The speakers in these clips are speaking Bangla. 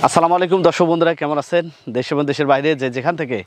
আসসালামু আলাইকুম দর্শক বন্ধুরা, কেমন আছেন? দেশ এবং দেশের বাইরে যে যেখান থেকে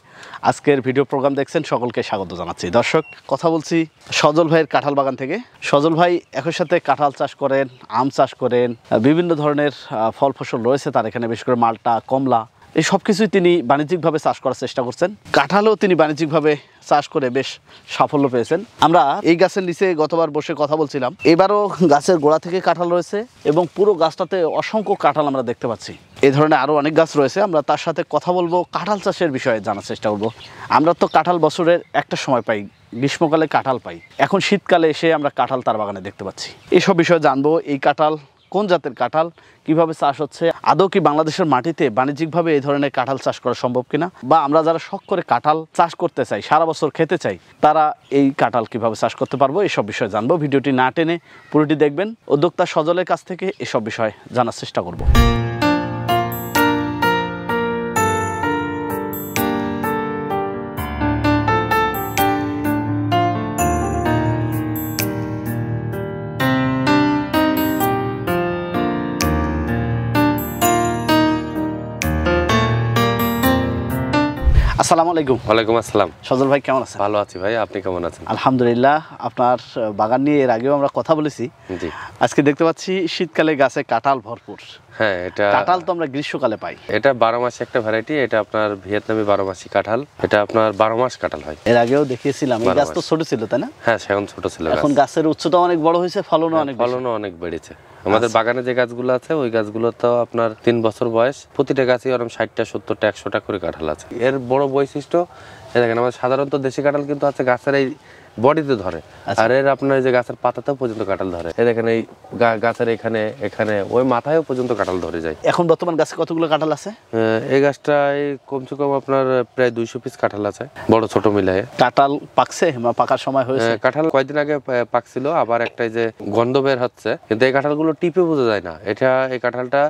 আজকের ভিডিও প্রোগ্রাম দেখছেন সকলকে স্বাগত জানাচ্ছি। দর্শক, কথা বলছি সজল ভাইয়ের কাঁঠাল বাগান থেকে। সজল ভাই একই সাথে কাঁঠাল চাষ করেন, আম চাষ করেন, বিভিন্ন ধরনের ফল ফসল রয়েছে তার এখানে, বিশেষ করে মালটা, কমলা, এই সব কিছুই তিনি বাণিজ্যিকভাবে চাষ করার চেষ্টা করছেন। কাঁঠালও তিনি বাণিজ্যিকভাবে চাষ করে বেশ সাফল্য পেয়েছেন। আমরা এই গাছের নিচে গতবার বসে কথা বলছিলাম, এবারও গাছের গোড়া থেকে কাঁঠাল রয়েছে এবং পুরো গাছটাতে অসংখ্য কাঁঠাল আমরা দেখতে পাচ্ছি। এই ধরনের আরও অনেক গাছ রয়েছে, আমরা তার সাথে কথা বলবো, কাঁঠাল চাষের বিষয়ে জানার চেষ্টা করবো। আমরা তো কাঁঠাল বছরের একটা সময় পাই, গ্রীষ্মকালে কাঁঠাল পাই, এখন শীতকালে এসে আমরা কাঁঠাল তার বাগানে দেখতে পাচ্ছি। এইসব বিষয়ে জানবো। এই কাঁঠাল কোন জাতের কাঁঠাল, কিভাবে চাষ হচ্ছে, আদৌ কি বাংলাদেশের মাটিতে বাণিজ্যিকভাবে এই ধরনের কাঁঠাল চাষ করা সম্ভব কিনা, বা আমরা যারা শখ করে কাঁঠাল চাষ করতে চাই, সারা বছর খেতে চাই, তারা এই কাঁঠাল কিভাবে চাষ করতে পারবো, এসব বিষয়ে জানবো। ভিডিওটি না টেনে পুরোটি দেখবেন। উদ্যোক্তা সজলের কাছ থেকে এসব বিষয়ে জানার চেষ্টা করব। আসসালামু আলাইকুম। ওয়ালাইকুম আসসালাম। সজল ভাই কেমন আছেন? ভালো আছি ভাই, আপনি কেমন আছেন? আলহামদুলিল্লাহ। আপনার বাগান নিয়ে এর আগেও আমরা কথা বলেছি। জি। আজকে দেখতে পাচ্ছি শীতকালে গাছে কাঁঠাল ভরপুর। হ্যাঁ, এটা কাঁঠাল তো আমরা গ্রীষ্মকালে পাই। এটা 12 মাসি একটা ভ্যারাইটি। এটা আপনার ভিয়েতনামি 12 মাসি কাঁঠাল। এটা আপনার 12 মাস কাঁঠাল হয়। এর আগেও দেখিয়েছিলাম। এই গাছ তো ছোট ছিল, তাই না? হ্যাঁ, এখন ছোট ছিল। এখন গাছের উচ্চতা অনেক বড় হয়েছে, ফলনও অনেক বেড়েছে। আমাদের বাগানে যে গাছগুলো আছে ওই গাছগুলো তো আপনার 3 বছর বয়স, প্রতিটা গাছে ওরকম 60টা 70টা 100টা করে কাঁঠাল আছে। এর বড় বৈশিষ্ট্য দেখেন, আমাদের সাধারণত দেশি কাঁঠাল কিন্তু আছে গাছের এই বডিতে ধরে, আর এর আপনার যে গাছের পাতাতেও পর্যন্ত কাঁঠাল ধরে। দেখেন এই গাছের এখানে ওই মাথায়ও পর্যন্ত কাঁঠাল ধরে যায়। এখন বর্তমান গাছে কতগুলো কাঁঠাল আছে? এই গাছটায় কমসে কম আপনার প্রায় 200 পিস কাঁঠাল আছে, বড় ছোট মিলায়ে। কাঁঠাল পাকছে বা পাকার সময় হয়েছে? কাঁঠাল কয়েকদিন আগে পাকছিল, আবার একটা যে গন্ধ বের হচ্ছে, কিন্তু এই কাঁঠালগুলো টিপে বোঝা যায় না। এই কাঁঠালটা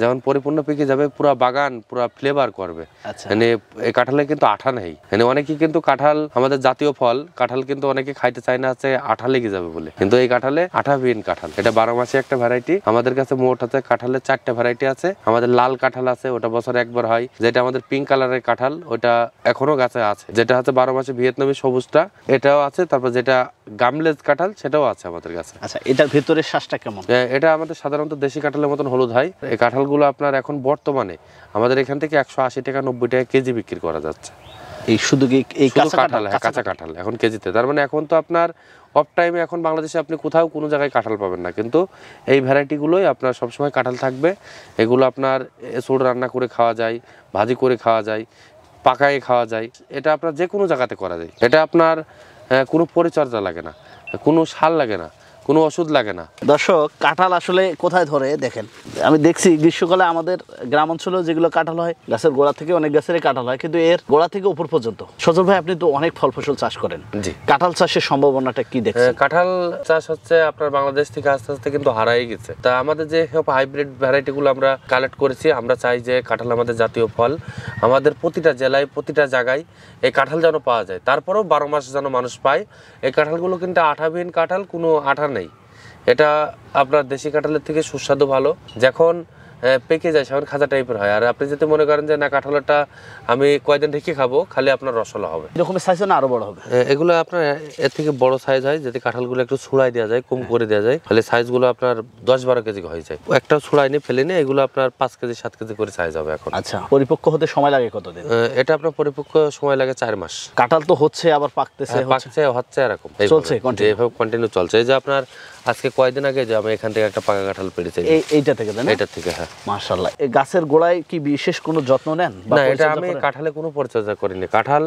যেমন পরিপূর্ণ পেকে যাবে, পুরো বাগান পুরো ফ্লেভার করবে। মানে এই কাঁঠালে কিন্তু আঠা নেই। মানে অনেকেই কিন্তু কাঁঠাল, আমাদের জাতীয় ফল কাঁঠাল, কিন্তু অনেকে খাইতে চায় না, আছে আঠা লেগে যাবে বলে, কিন্তু এই কাঁঠালে আঠাবিহীন কাঁঠাল। এটা 12 মাসে একটা ভ্যারাইটি। আমাদের কাছে মোট আছে কাঁঠালের 4টা ভ্যারাইটি আছে। আমাদের লাল কাঁঠাল আছে, ওটা বছরে একবার হয়। যেটা আমাদের পিঙ্ক কালারের কাঁঠাল, ওটা এখনো গাছে আছে। যেটা হচ্ছে 12 মাসে ভিয়েতনামি সবুজটা, এটাও আছে। তারপর যেটা গামলেজ কাঁঠাল, সেটাও আছে আমাদের কাছে। আচ্ছা, এটার ভেতরের শ্বাসটা কেমন? এটা আমাদের সাধারণত দেশি কাঁঠালের মতন হলুদ হয়। এই কাঁঠালগুলো আপনার এখন বর্তমানে আমাদের এখান থেকে 180 টাকা 90 টাকা কেজি বিক্রি করা যাচ্ছে। এই শুধু এই কাঁচা কাঁঠাল? কাঁচা কাঁঠাল এখন কেজিতে। তার মানে এখন তো আপনার অফ টাইমে এখন বাংলাদেশে আপনি কোথাও কোনো জায়গায় কাঁঠাল পাবেন না, কিন্তু এই ভ্যারাইটিগুলোই আপনার সবসময় কাঁঠাল থাকবে। এগুলো আপনার এসোড রান্না করে খাওয়া যায়, ভাজি করে খাওয়া যায়, পাকায়ে খাওয়া যায়। এটা আপনার যে কোনো জায়গাতে করা যায়। এটা আপনার কোনো পরিচর্যা লাগে না, কোনো সার লাগে না, কোনো ওষুধ লাগে না। দর্শক, কাঁঠাল আসলে কোথায় ধরে দেখেন। আমি দেখছি গ্রীষ্মকালে আমাদের গ্রাম অঞ্চলেও যেগুলো কাঁঠাল হয়, গাছের গোড়া থেকে অনেক গাছেরই কাঁঠাল হয়, কিন্তু এর গোড়া থেকে উপর পর্যন্ত। সজল ভাই, আপনি তো অনেক ফল ফসল চাষ করেন। জি। কাঁঠাল চাষের সম্ভাবনাটা কি দেখছেন? কাঁঠাল চাষ হচ্ছে আপনার বাংলাদেশ থেকে আস্তে আস্তে কিন্তু হারাই গেছে। তা আমাদের যে হাইব্রিড ভ্যারাইটি গুলো আমরা কালেক্ট করেছি, আমরা চাই যে কাঁঠাল আমাদের জাতীয় ফল, আমাদের প্রতিটা জেলায় প্রতিটা জায়গায় এই কাঁঠাল যেন পাওয়া যায়। তারপরেও 12 মাস যেন মানুষ পায়। এই কাঁঠালগুলো কিন্তু আঠাবিহীন কাঁঠাল, কোনো আঠা নেই। এটা আপনার দেশি কাঁঠালের থেকে সুস্বাদু ভালো। যখন পেকে যায় সেমন খাজা টাইপের হয়। আর আপনি যদি মনে করেন যে না, কাঁঠালটা আমি কয়েকদিন রেখে খাবো, খালি আপনার রসলা হবে। এরকমের সাইজ না আরো বড় হবে? এগুলো আপনার এর থেকে বড় সাইজ হয়, যদি কাঁঠালগুলো একটু ছুড়াই দেওয়া যায়, কম করে দেওয়া যায়, তাহলে সাইজগুলো আপনার 10-12 কেজি হয়ে যায়। একটাও ছুড়াই নিয়ে ফেলে নিয়ে এগুলো আপনার 5 কেজি 7 কেজি করে সাইজ হবে এখন। আচ্ছা, পরিপক্ক হতে সময় লাগে কতদিন? এটা আপনার পরিপক্ক সময় লাগে 4 মাস। কাঁঠাল তো হচ্ছে, আবার পাকতেছে, হচ্ছে এরকম চলছে, যেভাবে কন্টিনিউ চলছে। এই যে আপনার আজকে কয়েকদিন আগে যে আমি এখান থেকে একটা পাকা কাঁঠাল পেরেছি, এইটা থেকে। হ্যাঁ, মাশাআল্লাহ। এই গাছের গোড়ায় কি বিশেষ কোনো যত্ন নেন? না, এটা আমি কাঁঠালে কোনো পরিচর্যা করিনি। কাঁঠাল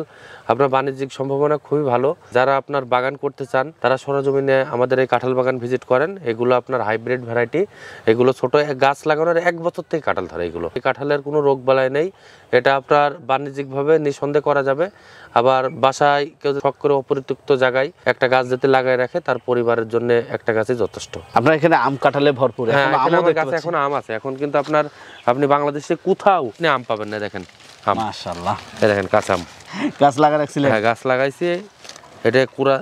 আপনার বাণিজ্যিক সম্ভাবনা খুবই ভালো। যারা আপনার বাগান করতে চান তারা সরজমিনে আমাদের এই কাঁঠাল বাগান ভিজিট করেন। এগুলো আপনার হাইব্রিড ভ্যারাইটি। এগুলো ছোট গাছ লাগানোর 1 বছর থেকে কাঁঠাল ধরে। এগুলো এই কাঁঠালের কোনো রোগ বালাই নেই। এটা আপনার বাণিজ্যিকভাবে নিঃসন্দেহে করা যাবে। আবার বাসায় কেউ শখ করে অপরিত্যক্ত জায়গায় একটা গাছ যাতে লাগাই রাখে, তার পরিবারের জন্য একটা গাছই যথেষ্ট। আপনার এখানে আম কাঁঠালে ভরপুর। এখন আম আছে। এখন কিন্তু আপনি বাংলাদেশে কোথাও আম পাবেন না। দেখেন মাশাআল্লাহ, দেখেন কাঁচা আম। গাছ লাগা রাখছিলেন? হ্যাঁ, গাছ লাগাইছি। এটা কুড়া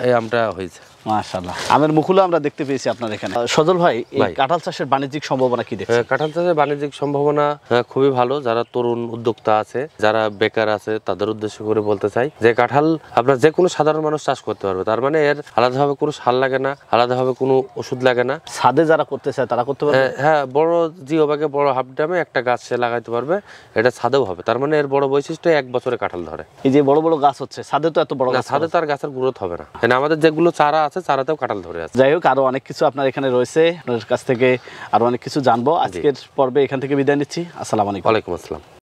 এই আমটা হয়েছে। মাশাআল্লাহ, আমের মুকুলও আমরা দেখতে পেয়েছি আপনার এখানে। সজল ভাই, এই ভাই। কাঁঠাল চাষের বাণিজ্যিক সম্ভাবনা কি দেখছেন? কাঁঠাল চাষের বাণিজ্যিক সম্ভাবনা খুবই ভালো। যারা তরুণ উদ্যোক্তা আছে, যারা বেকার আছে, তাদের উদ্দেশ্য করে বলতে চাই যে কাঁঠাল আপনার যে কোনো সাধারণ মানুষ চাষ করতে পারবে। তার মানে এর আলাদাভাবে কোনো সার লাগে না, আলাদাভাবে কোনো ওষুধ লাগে না। ছাদে যারা করতে চায় তারা করতে পারবে? হ্যাঁ, বড় জিও ব্যাগে বড় হাফ ড্রামে একটা গাছ সে লাগাইতে পারবে, এটা ছাদেও হবে। তার মানে এর বড় বৈশিষ্ট্য 1 বছরে কাঁঠাল ধরে। এই যে বড় বড় গাছ হচ্ছে, ছাদে তো এত বড় না, গাছ ছাদে তার গাছের গ্রোথ হবে না। মানে আমাদের যেগুলো চারা আছে, চারাতেও কাঁঠাল ধরে আছে। যাই হোক, আরো অনেক কিছু আপনার এখানে রয়েছে, আপনার কাছ থেকে আরো অনেক কিছু জানবো। আজকের পর্বে এখান থেকে বিদায় নিচ্ছি। আসসালামু আলাইকুম। ওয়ালাইকুম আসসালাম।